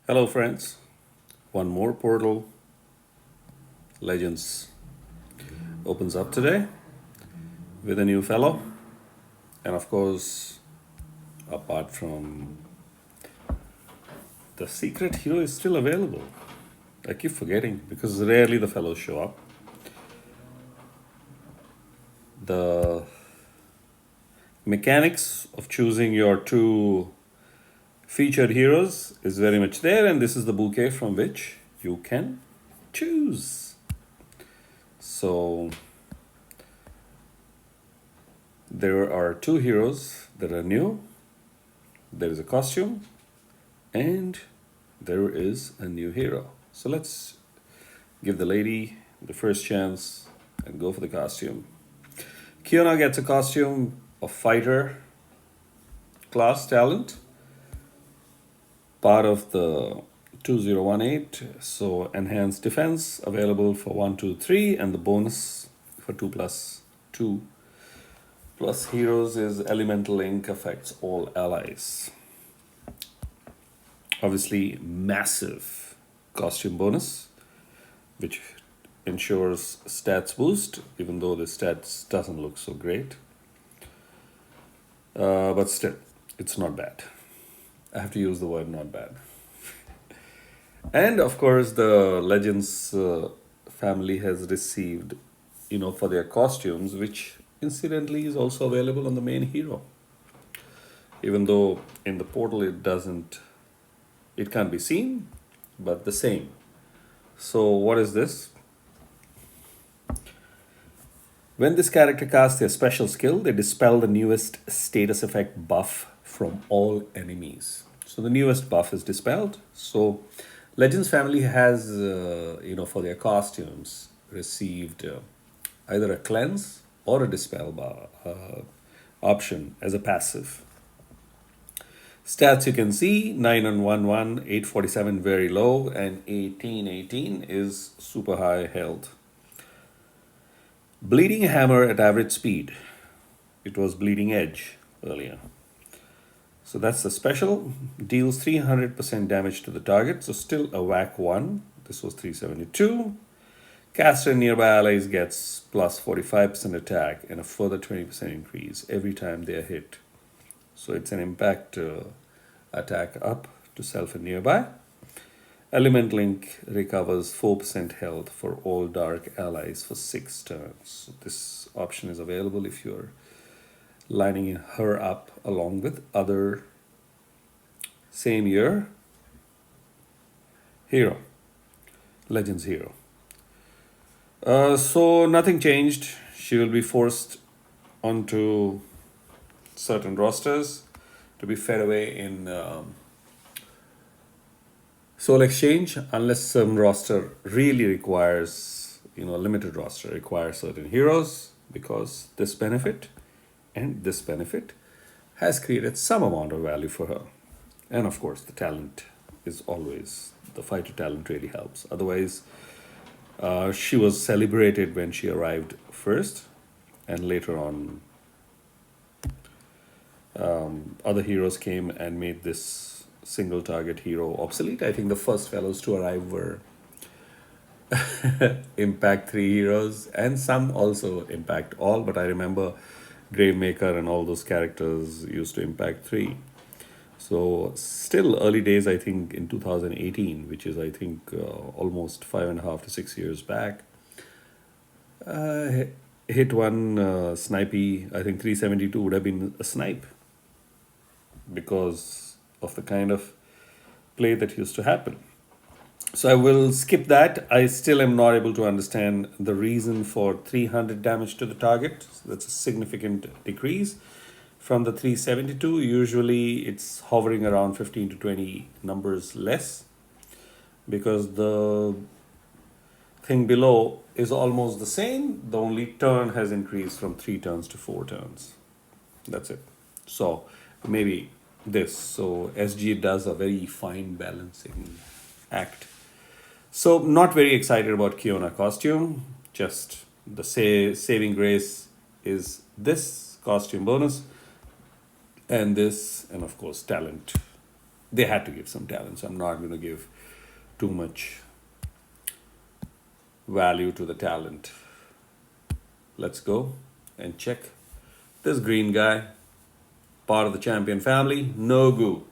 Hello, friends. One more portal, Legends, opens up today with a new fellow. And of course, apart from the secret hero is still available. I keep forgetting because rarely the fellows show up. The mechanics of choosing your two featured heroes is very much there, and this is the bouquet from which you can choose. So there are two heroes that are new. There is a costume and there is a new hero. So let's give the lady the first chance and go for the costume. Khiona gets a costume of fighter class talent, part of the 2018. So enhanced defense available for 1, 2, 3, and the bonus for 2 plus 2 plus heroes is elemental ink affects all allies. Obviously, massive costume bonus, which ensures stats boost, even though the stats doesn't look so great. But still, it's not bad. I have to use the word not bad. And of course, the Legends family has received, for their costumes, which incidentally is also available on the main hero. Even though in the portal it can't be seen, but the same. So what is this? When this character casts their special skill, they dispel the newest status effect buff from all enemies. So the newest buff is dispelled. So Legends family has, for their costumes, received either a cleanse or a dispel option as a passive. Stats you can see 9 on 1 1, 847 very low, and 1818 is super high health. Bleeding hammer at average speed. It was bleeding edge earlier. So that's the special. Deals 300% damage to the target. So still a whack 1. This was 372. Caster nearby allies gets plus 45% attack and a further 20% increase every time they are hit. So it's an impact attack up to self and nearby. Element Link recovers 4% health for all dark allies for 6 turns. So this option is available if you're lining her up along with other same year hero, Legends hero. So nothing changed. She will be forced onto certain rosters to be fed away in Soul Exchange, unless some roster really requires, a limited roster requires certain heroes, because this benefit and this benefit has created some amount of value for her. And of course, the talent is always, the fighter talent really helps. Otherwise, she was celebrated when she arrived first, and later on, other heroes came and made this single target hero obsolete. I think the first fellows to arrive were Impact 3 heroes, and some also Impact All, but I remember Gravemaker and all those characters used to Impact 3. So still early days, I think, in 2018, which is, I think, almost 5.5 to 6 years back. Hit one snipey, I think 372 would have been a snipe because of the kind of play that used to happen. So I will skip that. I still am not able to understand the reason for 300 damage to the target. So that's a significant decrease from the 372. Usually it's hovering around 15 to 20 numbers less, because the thing below is almost the same. The only turn has increased from 3 turns to 4 turns. That's it. So maybe this. So SG does a very fine balancing act. So not very excited about Khiona costume. Just the saving grace is this costume bonus and this, and of course talent they had to give some talent. So I'm not going to give too much value to the talent. Let's go and check this green guy, part of the champion family, Nogu.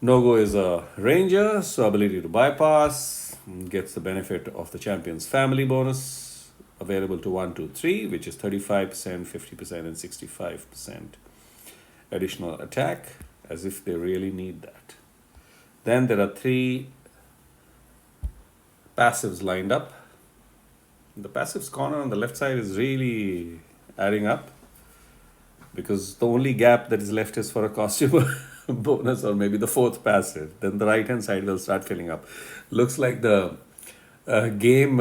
Nogu is a ranger, so ability to bypass, gets the benefit of the champion's family bonus, available to 1, 2, 3, which is 35%, 50%, and 65% additional attack, as if they really need that. Then there are 3 passives lined up. The passives corner on the left side is really adding up, because the only gap that is left is for a costume bonus or maybe the 4th passive. Then the right hand side will start filling up. Looks like the game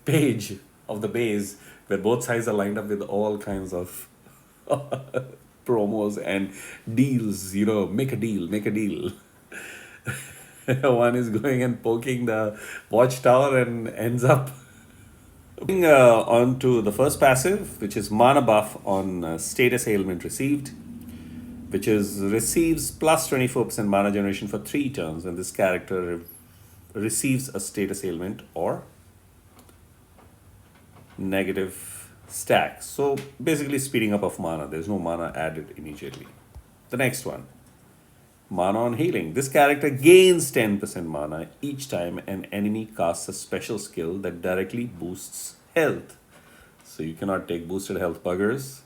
page of the base where both sides are lined up with all kinds of promos and deals. Make a deal, make a deal. One is going and poking the watchtower and ends up moving on to the first passive, which is mana buff on status ailment received, which is receives plus 24% mana generation for 3 turns when this character receives a status ailment or negative stack. So basically speeding up of mana. There's no mana added immediately. The next one, mana on healing. This character gains 10% mana each time an enemy casts a special skill that directly boosts health. So you cannot take boosted health buggers.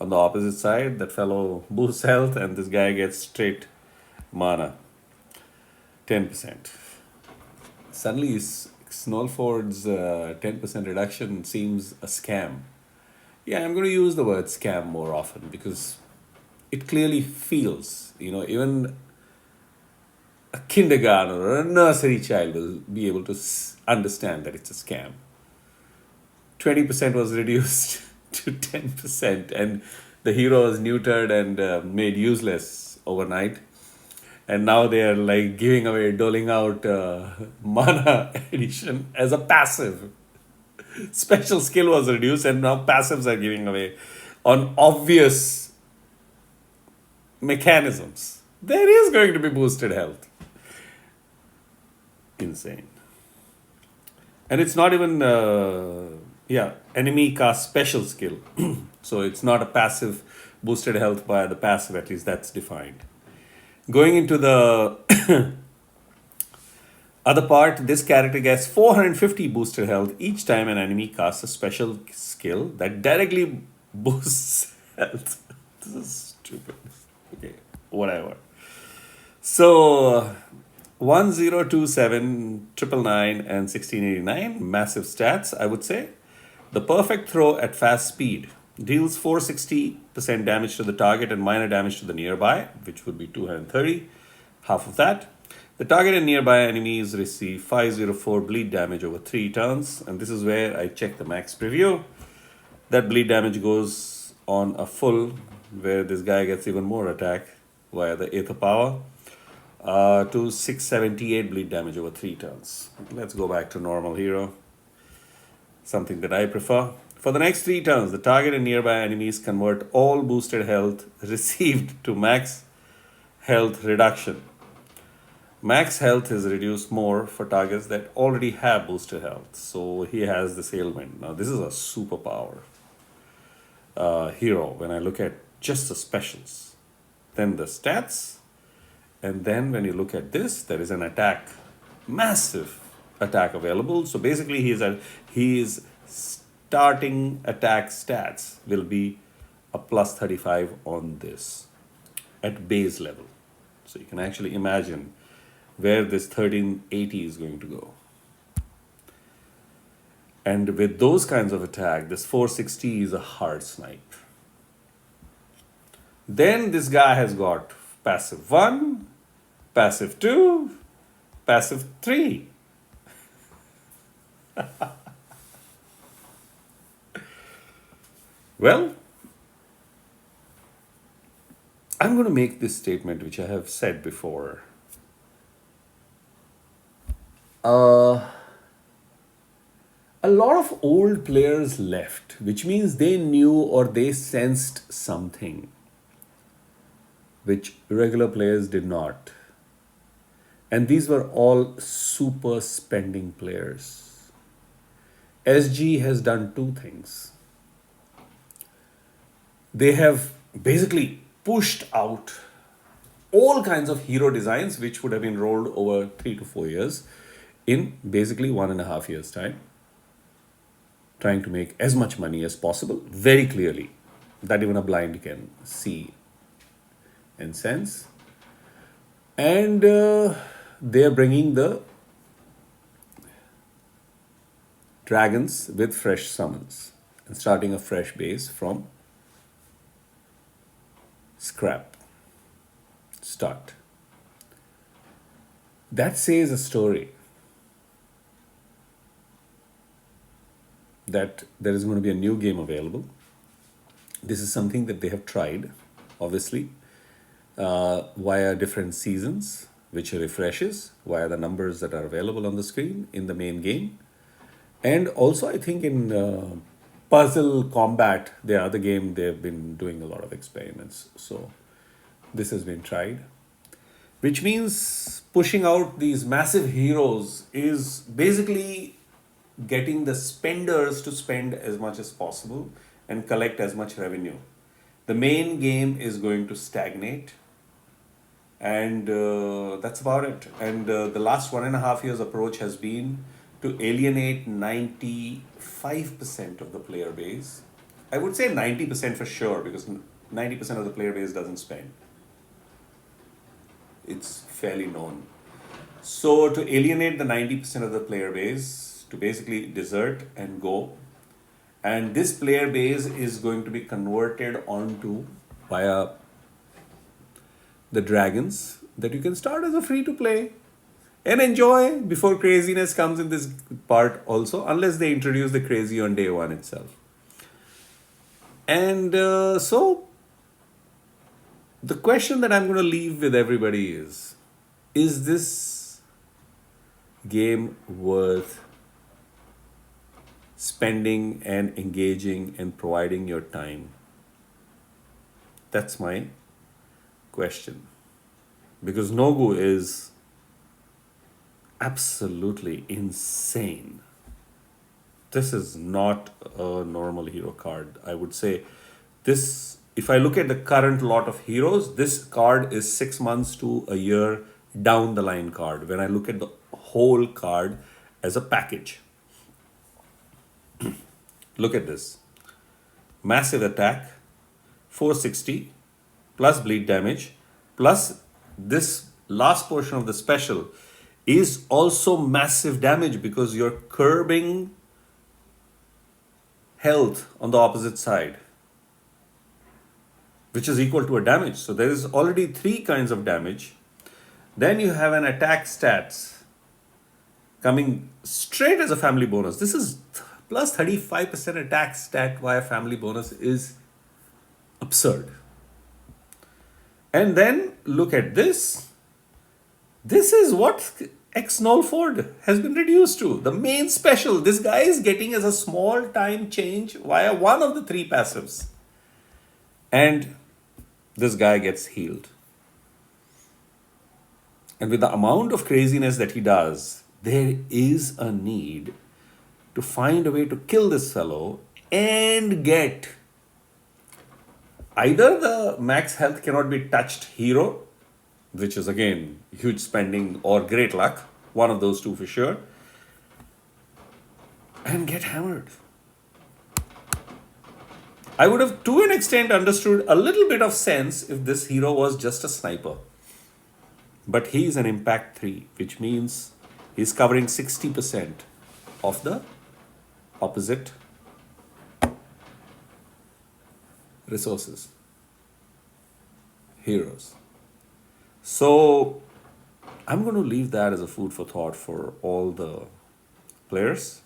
On the opposite side, that fellow boosts health and this guy gets straight mana. 10%. Suddenly, Snowford's 10% reduction seems a scam. Yeah, I'm going to use the word scam more often because it clearly feels, even a kindergartner or a nursery child will be able to understand that it's a scam. 20% was reduced to 10%, and the hero was neutered and made useless overnight. And now they are like giving away, doling out mana addition as a passive. Special skill was reduced, and now passives are giving away on obvious mechanisms. There is going to be boosted health. Insane. And it's not even, enemy cast special skill. So it's not a passive boosted health by the passive, at least that's defined. Going into the other part, this character gets 450 boosted health each time an enemy casts a special skill that directly boosts health. This is stupid. Okay, whatever. So 1027, 999, and 1689, massive stats, I would say. The perfect throw at fast speed deals 460% damage to the target and minor damage to the nearby, which would be 230, half of that. The target and nearby enemies receive 504 bleed damage over 3 turns, and this is where I check the max preview. That bleed damage goes on a full, where this guy gets even more attack via the Aether power, to 678 bleed damage over 3 turns. Let's go back to normal hero, something that I prefer. For the next 3 turns, the target and nearby enemies convert all boosted health received to max health reduction. Max health is reduced more for targets that already have boosted health. So he has this ailment. Now this is a superpower hero when I look at just the specials. Then the stats. And then when you look at this, there is an attack. Massive attack available. So basically his starting attack stats will be a plus 35 on this at base level. So you can actually imagine where this 1380 is going to go. And with those kinds of attack, this 460 is a hard snipe. Then this guy has got passive 1, passive 2, passive 3. Well, I'm going to make this statement, which I have said before. A lot of old players left, which means they knew or they sensed something which regular players did not. And these were all super spending players. SG has done two things. They have basically pushed out all kinds of hero designs which would have been rolled over 3 to 4 years in basically 1.5 years' time, trying to make as much money as possible very clearly, that even a blind can see and sense. And they are bringing the dragons with fresh summons and starting a fresh base from scrap start. That says a story that there is going to be a new game available. This is something that they have tried, obviously, via different seasons, which refreshes via the numbers that are available on the screen in the main game. And also, I think in puzzle combat, the other game, they've been doing a lot of experiments. So this has been tried, which means pushing out these massive heroes is basically getting the spenders to spend as much as possible and collect as much revenue. The main game is going to stagnate, and that's about it. And the last 1.5 years approach has been to alienate 95% of the player base. I would say 90% for sure, because 90% of the player base doesn't spend. It's fairly known. So to alienate the 90% of the player base, to basically desert and go, and this player base is going to be converted onto via the dragons that you can start as a free to play and enjoy before craziness comes in this part also, unless they introduce the crazy on day one itself. And so the question that I'm going to leave with everybody is this game worth spending and engaging and providing your time? That's my question. Because Nogu is absolutely insane. This is not a normal hero card. I would say this, if I look at the current lot of heroes, this card is 6 months to a year down the line card when I look at the whole card as a package. Look at this. Massive attack, 460 plus bleed damage, plus this last portion of the special is also massive damage because you're curbing health on the opposite side, which is equal to a damage. So there is already 3 kinds of damage. Then you have an attack stats coming straight as a family bonus. This is plus 35% attack stat via family bonus is absurd. And then look at this. This is what X Null Ford has been reduced to. The main special. This guy is getting as a small time change via one of the 3 passives. And this guy gets healed. And with the amount of craziness that he does, there is a need to find a way to kill this fellow and get either the max health cannot be touched hero, which is again huge spending, or great luck, one of those two for sure, and get hammered. I would have to an extent understood a little bit of sense if this hero was just a sniper. But he is an impact 3, which means he's covering 60% of the opposite resources, heroes. So I'm going to leave that as a food for thought for all the players.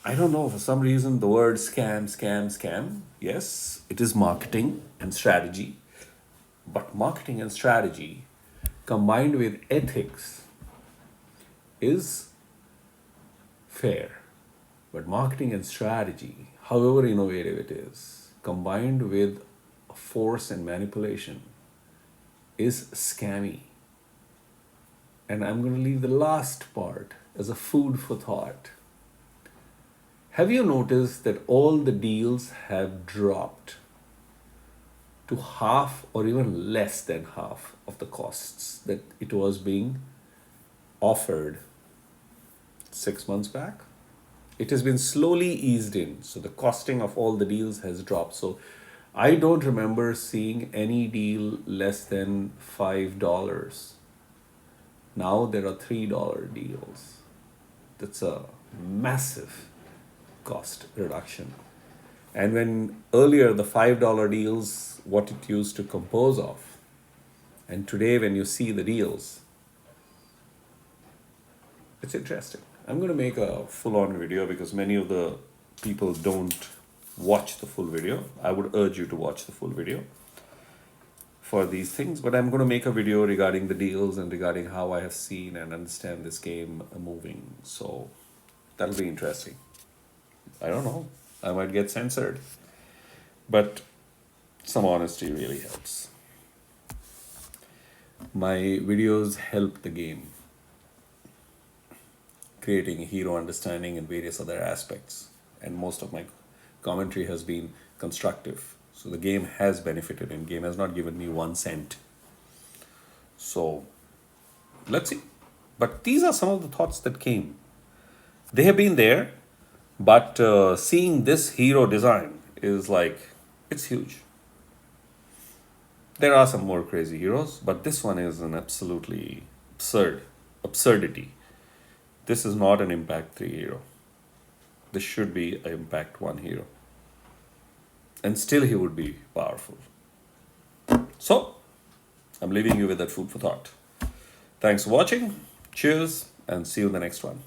I don't know, for some reason the word scam. Yes, it is marketing and strategy. But marketing and strategy combined with ethics is fair. But marketing and strategy, however innovative it is, combined with force and manipulation is scammy. And I'm going to leave the last part as a food for thought. Have you noticed that all the deals have dropped to half or even less than half of the costs that it was being offered 6 months back? It has been slowly eased in. So the costing of all the deals has dropped. So I don't remember seeing any deal less than $5. Now there are $3 deals. That's a massive cost reduction. And when earlier the $5 deals, what it used to compose of, and today when you see the deals, it's interesting. I'm going to make a full-on video because many of the people don't watch the full video. I would urge you to watch the full video for these things, but I'm going to make a video regarding the deals and regarding how I have seen and understand this game moving. So that'll be interesting. I don't know. I might get censored, but some honesty really helps. My videos help the game, creating hero understanding and various other aspects. And most of my commentary has been constructive. So the game has benefited and game has not given me 1 cent. So let's see. But these are some of the thoughts that came. They have been there, but seeing this hero design is like, it's huge. There are some more crazy heroes, but this one is an absolutely absurdity. This is not an Impact 3 hero. This should be an Impact 1 hero. And still he would be powerful. So, I'm leaving you with that food for thought. Thanks for watching. Cheers, and see you in the next one.